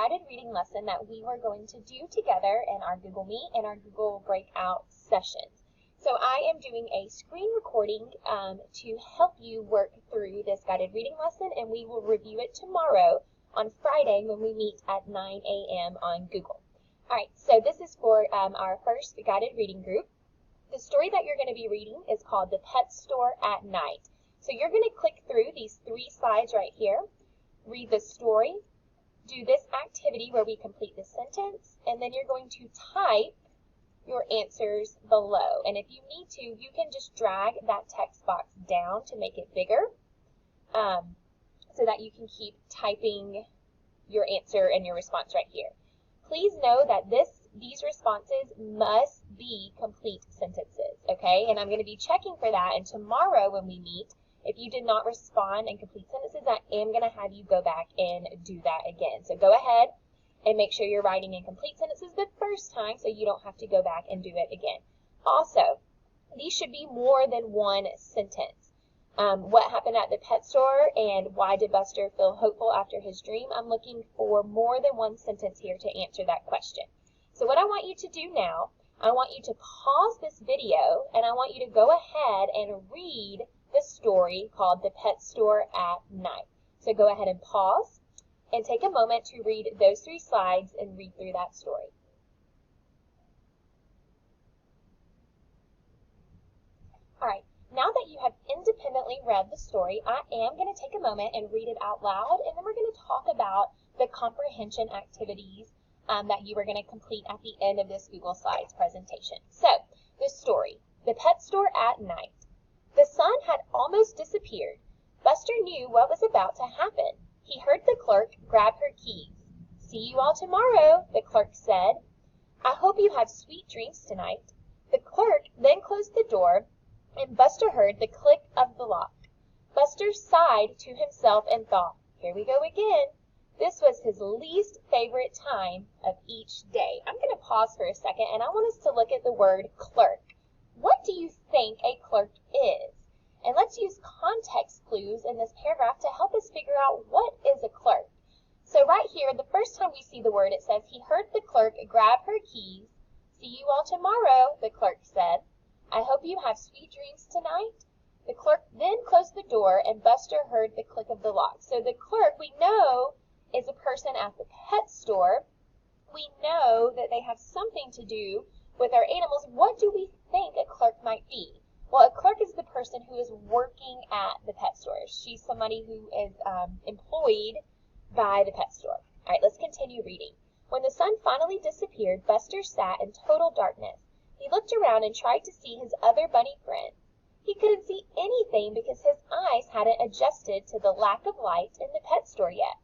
guided reading lesson that we were going to do together in our Google Meet and our Google Breakout sessions. So I am doing a screen recording to help you work through this guided reading lesson, and we will review it tomorrow on Friday when we meet at 9 a.m. on Google. All right, so this is for our first guided reading group. The story that you're going to be reading is called The Pet Store at Night. So you're going to click through these 3 slides right here, read the story, do this activity where we complete the sentence, and then you're going to type your answers below. And if you need to, you can just drag that text box down to make it bigger so that you can keep typing your answer and your response right here. Please know that these responses must be complete sentences, okay? And I'm going to be checking for that, and tomorrow when we meet, if you did not respond in complete sentences, I am going to have you go back and do that again. So go ahead and make sure you're writing in complete sentences the first time so you don't have to go back and do it again. Also, these should be more than one sentence. What happened at the pet store and why did Buster feel hopeful after his dream? I'm looking for more than one sentence here to answer that question. So what I want you to do now, I want you to pause this video and I want you to go ahead and read the story called The Pet Store at Night. So go ahead and pause and take a moment to read those 3 slides and read through that story. All right, now that you have independently read the story, I am going to take a moment and read it out loud, and then we're going to talk about the comprehension activities that you are going to complete at the end of this Google Slides presentation. So, the story, The Pet Store at Night. The sun had almost disappeared. Buster knew what was about to happen. He heard the clerk grab her keys. "See you all tomorrow," the clerk said. "I hope you have sweet dreams tonight." The clerk then closed the door, and Buster heard the click of the lock. Buster sighed to himself and thought, "Here we go again." This was his least favorite time of each day. I'm going to pause for a second, and I want us to look at the word clerk. What do you think a clerk is? And let's use context clues in this paragraph to help us figure out what is a clerk. So right here, the first time we see the word, it says, he heard the clerk grab her keys. "See you all tomorrow," the clerk said. "I hope you have sweet dreams tonight." The clerk then closed the door, and Buster heard the click of the lock. So the clerk, we know, is a person at the pet store. We know that they have something to do with our animals. What do we think a clerk might be? Well, a clerk is the person who is working at the pet store. She's somebody who is employed by the pet store. All right, let's continue reading. When the sun finally disappeared, Buster sat in total darkness. He looked around and tried to see his other bunny friends. He couldn't see anything because his eyes hadn't adjusted to the lack of light in the pet store yet.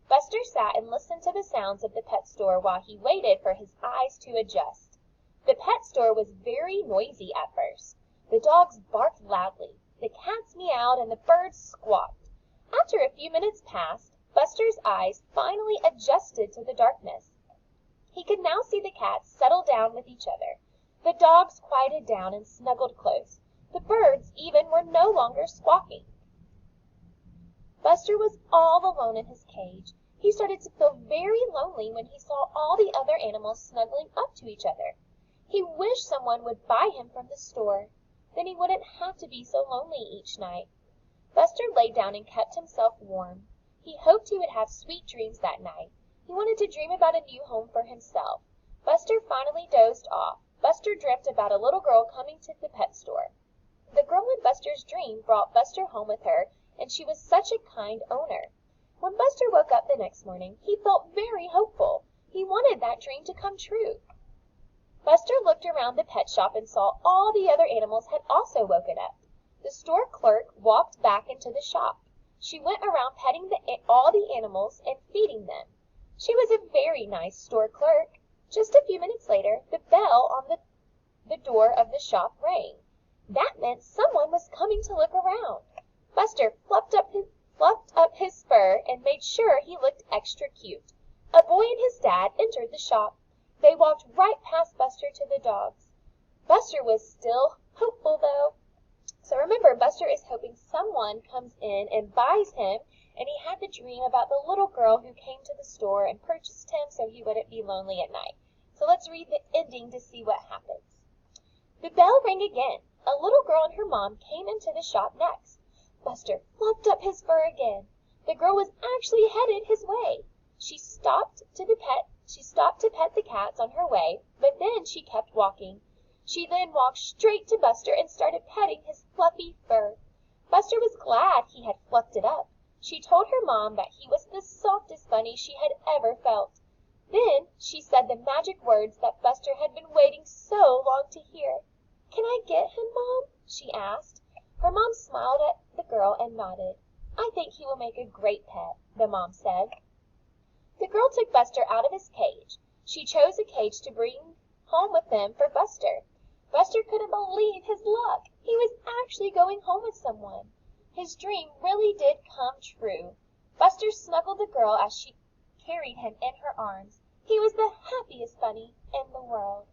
Buster sat and listened to the sounds of the pet store while he waited for his eyes to adjust. The pet store was very noisy at first. The dogs barked loudly, the cats meowed, and the birds squawked. After a few minutes passed, Buster's eyes finally adjusted to the darkness. He could now see the cats settle down with each other. The dogs quieted down and snuggled close. The birds even were no longer squawking. Buster was all alone in his cage. He started to feel very lonely when he saw all the other animals snuggling up to each other. He wished someone would buy him from the store. Then he wouldn't have to be so lonely each night. Buster lay down and kept himself warm. He hoped he would have sweet dreams that night. He wanted to dream about a new home for himself. Buster finally dozed off. Buster dreamt about a little girl coming to the pet store. The girl in Buster's dream brought Buster home with her, and she was such a kind owner. When Buster woke up the next morning, he felt very hopeful. He wanted that dream to come true. Buster looked around the pet shop and saw all the other animals had also woken up. The store clerk walked back into the shop. She went around petting all the animals and feeding them. She was a very nice store clerk. Just a few minutes later, the bell on the door of the shop rang. That meant someone was coming to look around. Buster fluffed up his fur and made sure he looked extra cute. A boy and his dad entered the shop. They walked right past Buster to the dogs. Buster was still hopeful, though. So remember, Buster is hoping someone comes in and buys him, and he had the dream about the little girl who came to the store and purchased him so he wouldn't be lonely at night. So let's read the ending to see what happens. The bell rang again. A little girl and her mom came into the shop next. Buster fluffed up his fur again. The girl was actually headed his way. She stopped to pet the cats on her way, but then she kept walking. She then walked straight to Buster and started petting his fluffy fur. Buster was glad he had fluffed it up. She told her mom that he was the softest bunny she had ever felt. Then she said the magic words that Buster had been waiting so long to hear. "Can I get him, Mom?" she asked. Her mom smiled at the girl and nodded. "I think he will make a great pet," the mom said. The girl took Buster out of his cage. She chose a cage to bring home with them for Buster. Buster couldn't believe his luck. He was actually going home with someone. His dream really did come true. Buster snuggled the girl as she carried him in her arms. He was the happiest bunny in the world.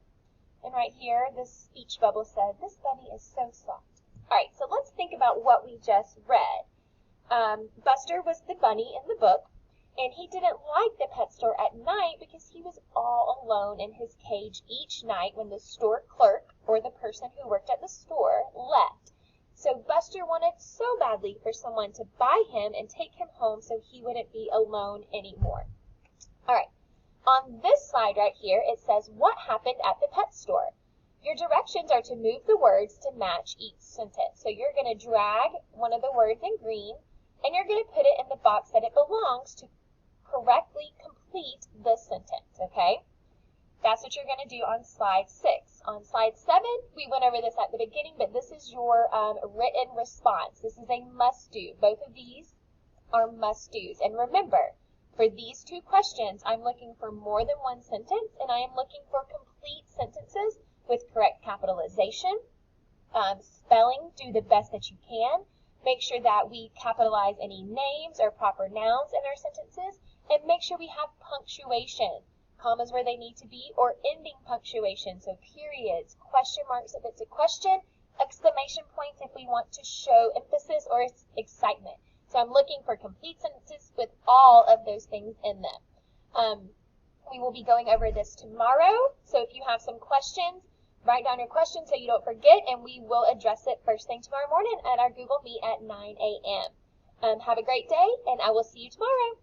And right here, this speech bubble said, "This bunny is so soft." All right, so let's think about what we just read. Buster was the bunny in the book, and he didn't like the pet store at night because he was all alone in his cage each night when the store clerk or the person who worked at the store left. So Buster wanted so badly for someone to buy him and take him home so he wouldn't be alone anymore. All right, on this slide right here, it says what happened at the pet store. Your directions are to move the words to match each sentence. So you're going to drag one of the words in green, and you're going to put it in the box that it belongs to correctly complete the sentence, okay? That's what you're going to do on slide 6. On slide 7, we went over this at the beginning, but this is your written response. This is a must-do. Both of these are must-dos. And remember, for these two questions, I'm looking for more than one sentence, and I am looking for complete sentences with correct capitalization. Spelling, do the best that you can. Make sure that we capitalize any names or proper nouns in our sentences, and make sure we have punctuation, commas where they need to be, or ending punctuation, so periods, question marks if it's a question, exclamation points if we want to show emphasis or excitement. So I'm looking for complete sentences with all of those things in them. We will be going over this tomorrow, so if you have some questions, write down your questions so you don't forget, and we will address it first thing tomorrow morning at our Google Meet at 9 a.m. Have a great day, and I will see you tomorrow.